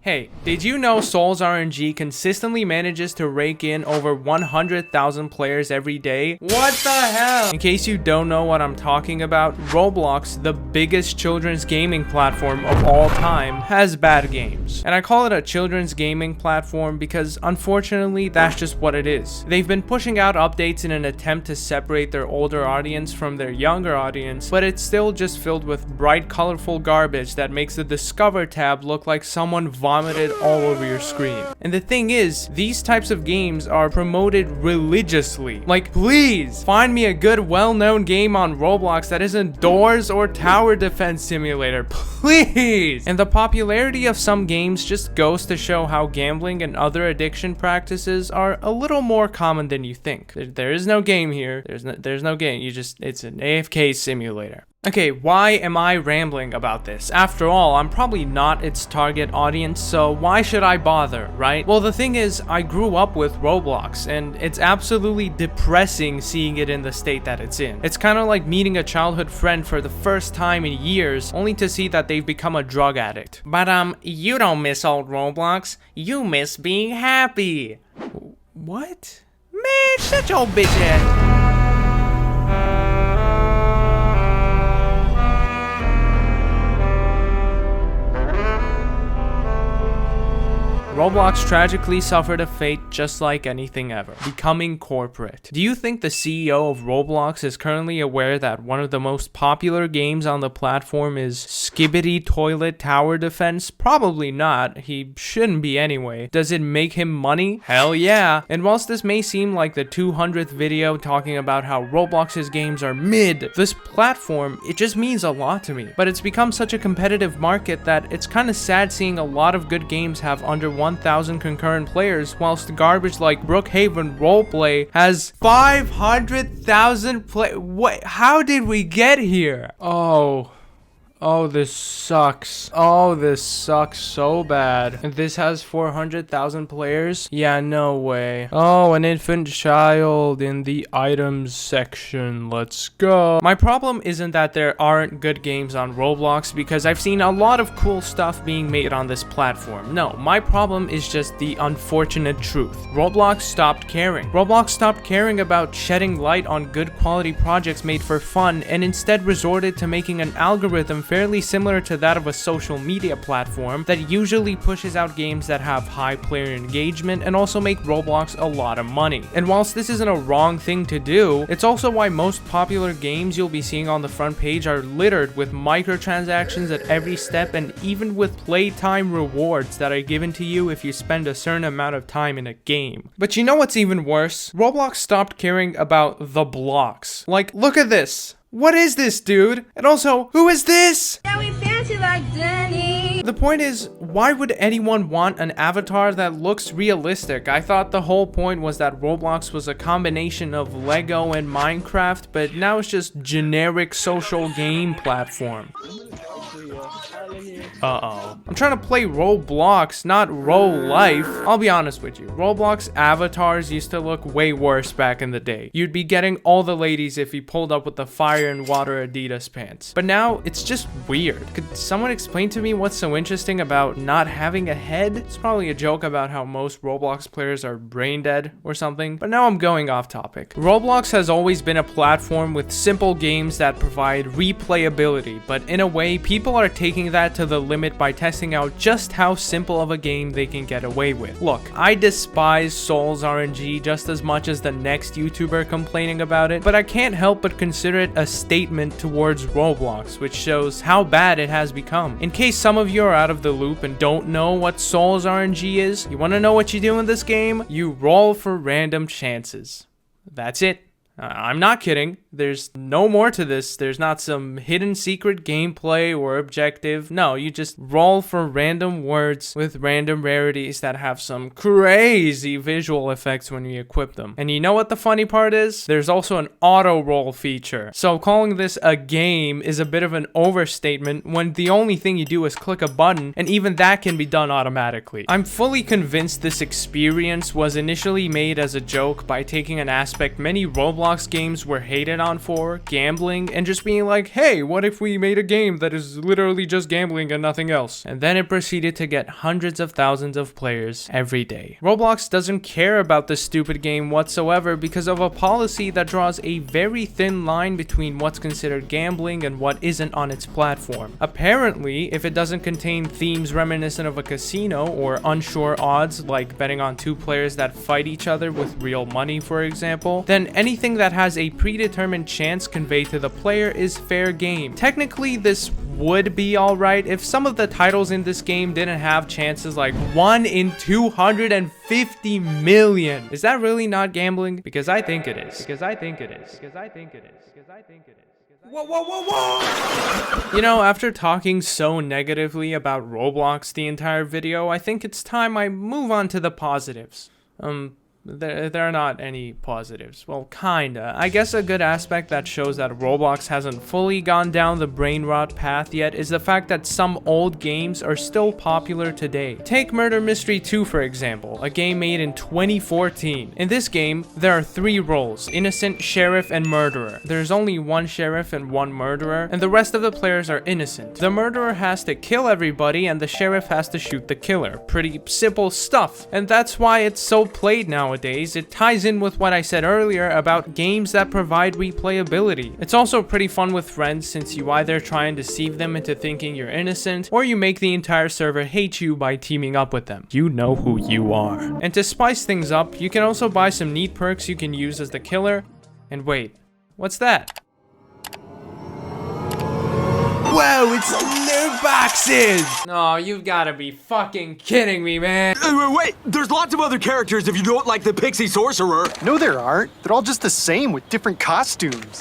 Hey, did you know Souls RNG consistently manages to rake in over 100,000 players every day? What the hell? In case you don't know what I'm talking about, Roblox, the biggest children's gaming platform of all time, has bad games. And I call it a children's gaming platform because unfortunately that's just what it is. They've been pushing out updates in an attempt to separate their older audience from their younger audience, but it's still just filled with bright, colorful garbage that makes the Discover tab look like someone vomited all over your screen. And the thing is, these types of games are promoted religiously. Like, please find me a good, well-known game on Roblox that isn't Doors or Tower Defense Simulator, please. And the popularity of some games just goes to show how gambling and other addiction practices are a little more common than you think. There is no game here. There's no game. It's an AFK simulator. Okay, why am I rambling about this? After all, I'm probably not its target audience, so why should I bother, right? Well, the thing is, I grew up with Roblox, and it's absolutely depressing seeing it in the state that it's in. It's kind of like meeting a childhood friend for the first time in years, only to see that they've become a drug addict. But you don't miss old Roblox, you miss being happy. What? Man, shut your bitch ass. Roblox tragically suffered a fate just like anything ever, becoming corporate. Do you think the CEO of Roblox is currently aware that one of the most popular games on the platform is Skibbity Toilet Tower Defense? Probably not. He shouldn't be anyway. Does it make him money? Hell yeah. And whilst this may seem like the 200th video talking about how Roblox's games are mid, this platform, it just means a lot to me. But it's become such a competitive market that it's kind of sad seeing a lot of good games have under 1,000 concurrent players, whilst garbage like Brookhaven Roleplay has 500,000 What? How did we get here? Oh, this sucks. Oh, this sucks so bad. And this has 400,000 players? Yeah, no way. Oh, an infant child in the items section. Let's go. My problem isn't that there aren't good games on Roblox, because I've seen a lot of cool stuff being made on this platform. No, my problem is just the unfortunate truth. Roblox stopped caring. Roblox stopped caring about shedding light on good quality projects made for fun, and instead resorted to making an algorithm fairly similar to that of a social media platform that usually pushes out games that have high player engagement and also make Roblox a lot of money. And whilst this isn't a wrong thing to do, it's also why most popular games you'll be seeing on the front page are littered with microtransactions at every step, and even with playtime rewards that are given to you if you spend a certain amount of time in a game. But you know what's even worse? Roblox stopped caring about the blocks. Like, look at this. What is this, dude? And also, who is this? Yeah, we fancy like Danny. The point is, why would anyone want an avatar that looks realistic? I thought the whole point was that Roblox was a combination of Lego and Minecraft, but now it's just generic social game platform. Uh-oh. I'm trying to play Roblox, not Life. I'll be honest with you. Roblox avatars used to look way worse back in the day. You'd be getting all the ladies if you pulled up with the fire and water Adidas pants. But now, it's just weird. Could someone explain to me what's so interesting about not having a head? It's probably a joke about how most Roblox players are brain dead or something. But now I'm going off topic. Roblox has always been a platform with simple games that provide replayability. But in a way, people are taking that to the limit by testing out just how simple of a game they can get away with. Look, I despise Souls RNG just as much as the next YouTuber complaining about it, but I can't help but consider it a statement towards Roblox, which shows how bad it has become. In case some of you are out of the loop and don't know what Souls RNG is, you want to know what you do in this game? You roll for random chances. That's it. I'm not kidding. There's no more to this. There's not some hidden secret gameplay or objective. No, you just roll for random words with random rarities that have some crazy visual effects when you equip them. And you know what the funny part is? There's also an auto roll feature. So calling this a game is a bit of an overstatement when the only thing you do is click a button, and even that can be done automatically. I'm fully convinced this experience was initially made as a joke by taking an aspect many Roblox games were hated on for, gambling, and just being like, hey, what if we made a game that is literally just gambling and nothing else? And then it proceeded to get hundreds of thousands of players every day. Roblox doesn't care about this stupid game whatsoever because of a policy that draws a very thin line between what's considered gambling and what isn't on its platform. Apparently, if it doesn't contain themes reminiscent of a casino or unsure odds like betting on two players that fight each other with real money, for example, then anything that has a predetermined chance conveyed to the player is fair game. Technically, this would be alright if some of the titles in this game didn't have chances like 1 in 250 million. Is that really not gambling? Because I think it is. Because I think it is. Because I think it is. Because I think it is. Whoa. You know, after talking so negatively about Roblox the entire video, I think it's time I move on to the positives. There are not any positives. Well, kinda. I guess a good aspect that shows that Roblox hasn't fully gone down the brain rot path yet is the fact that some old games are still popular today. Take Murder Mystery 2 for example, a game made in 2014. In this game, there are 3 roles: innocent, sheriff, and murderer. There's only one sheriff and one murderer, and the rest of the players are innocent. The murderer has to kill everybody, and the sheriff has to shoot the killer. Pretty simple stuff, and that's why it's so played nowadays. It ties in with what I said earlier about games that provide replayability. It's also pretty fun with friends since you either try and deceive them into thinking you're innocent, or you make the entire server hate you by teaming up with them. You know who you are. And to spice things up, you can also buy some neat perks you can use as the killer. And wait, what's that? Whoa, it's loot boxes! Oh, you've gotta be fucking kidding me, man. Wait, there's lots of other characters if you don't like the pixie sorcerer. No, there aren't. They're all just the same with different costumes.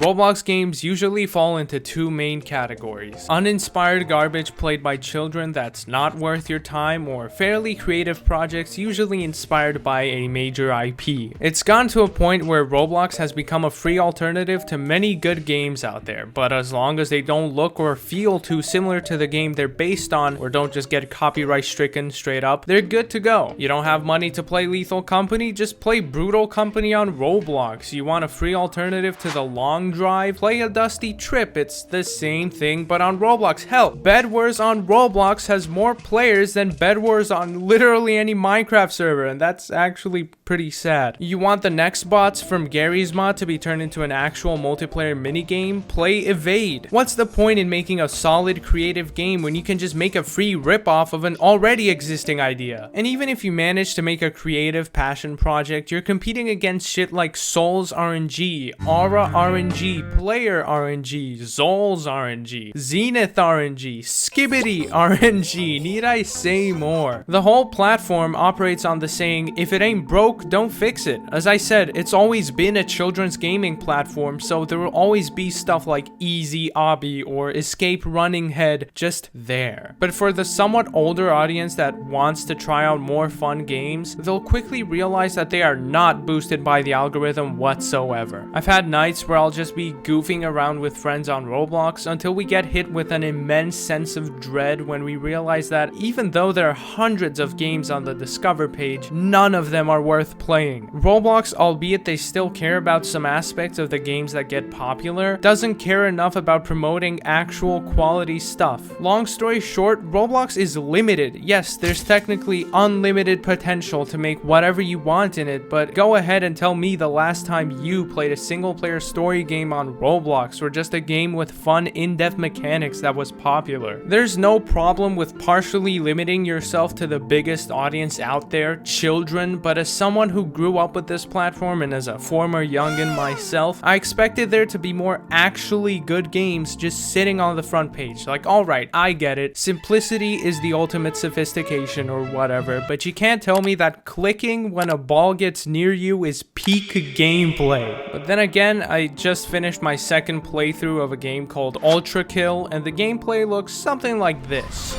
Roblox games usually fall into 2 main categories: uninspired garbage played by children that's not worth your time, or fairly creative projects usually inspired by a major IP. It's gone to a point where Roblox has become a free alternative to many good games out there, but as long as they don't look or feel too similar to the game they're based on, or don't just get copyright stricken straight up, they're good to go. You don't have money to play Lethal Company? Just play Brutal Company on Roblox. You want a free alternative to the long drive? Play a Dusty Trip. It's the same thing, but on Roblox. Hell, Bed Wars on Roblox has more players than Bed Wars on literally any Minecraft server, and that's actually pretty sad. You want the next bots from Gary's mod to be turned into an actual multiplayer minigame? Play Evade. What's the point in making a solid creative game when you can just make a free ripoff of an already existing idea? And even if you manage to make a creative passion project, you're competing against shit like Souls RNG, Aura RNG, Player RNG, Zol's RNG, Zenith RNG, Skibbity RNG. Need I say more? The whole platform operates on the saying, if it ain't broke, don't fix it. As I said, it's always been a children's gaming platform, so there will always be stuff like Easy Obby or Escape Running Head just there. But for the somewhat older audience that wants to try out more fun games, they'll quickly realize that they are not boosted by the algorithm whatsoever. I've had nights where I'll just be goofing around with friends on Roblox until we get hit with an immense sense of dread when we realize that even though there are hundreds of games on the Discover page, none of them are worth playing. Roblox, albeit they still care about some aspects of the games that get popular, doesn't care enough about promoting actual quality stuff. Long story short, Roblox is limited. Yes, there's technically unlimited potential to make whatever you want in it, but go ahead and tell me the last time you played a single player story game on Roblox, or just a game with fun in-depth mechanics that was popular. There's no problem with partially limiting yourself to the biggest audience out there, children, but as someone who grew up with this platform and as a former youngin myself, I expected there to be more actually good games just sitting on the front page. Like, alright, I get it, simplicity is the ultimate sophistication or whatever, but you can't tell me that clicking when a ball gets near you is peak gameplay. But then again, I just finished my second playthrough of a game called Ultra Kill, and the gameplay looks something like this.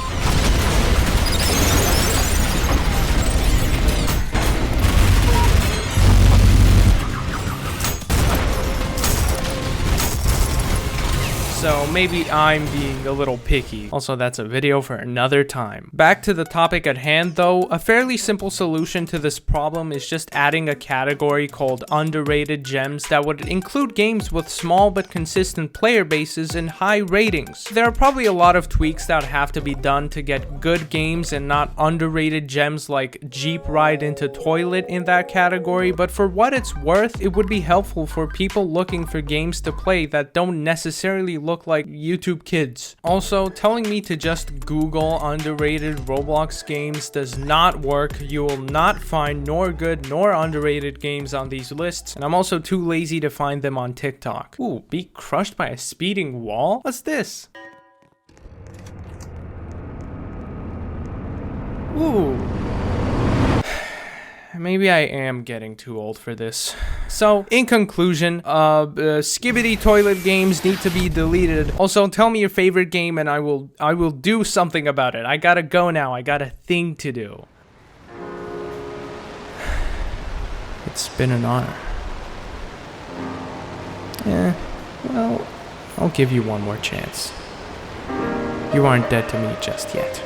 so maybe I'm being a little picky. Also, that's a video for another time. Back to the topic at hand though, a fairly simple solution to this problem is just adding a category called underrated gems that would include games with small but consistent player bases and high ratings. There are probably a lot of tweaks that have to be done to get good games and not underrated gems like Jeep Ride into Toilet in that category, but for what it's worth, it would be helpful for people looking for games to play that don't necessarily look like YouTube Kids. Also, telling me to just Google underrated Roblox games does not work. You will not find nor good nor underrated games on these lists, and I'm also too lazy to find them on TikTok. Ooh, be crushed by a speeding wall? What's this? Ooh. Maybe I am getting too old for this. So, in conclusion, skibbity toilet games need to be deleted. Also, tell me your favorite game and I will do something about it. I gotta go now. I got a thing to do. It's been an honor. Well, I'll give you one more chance. You aren't dead to me just yet.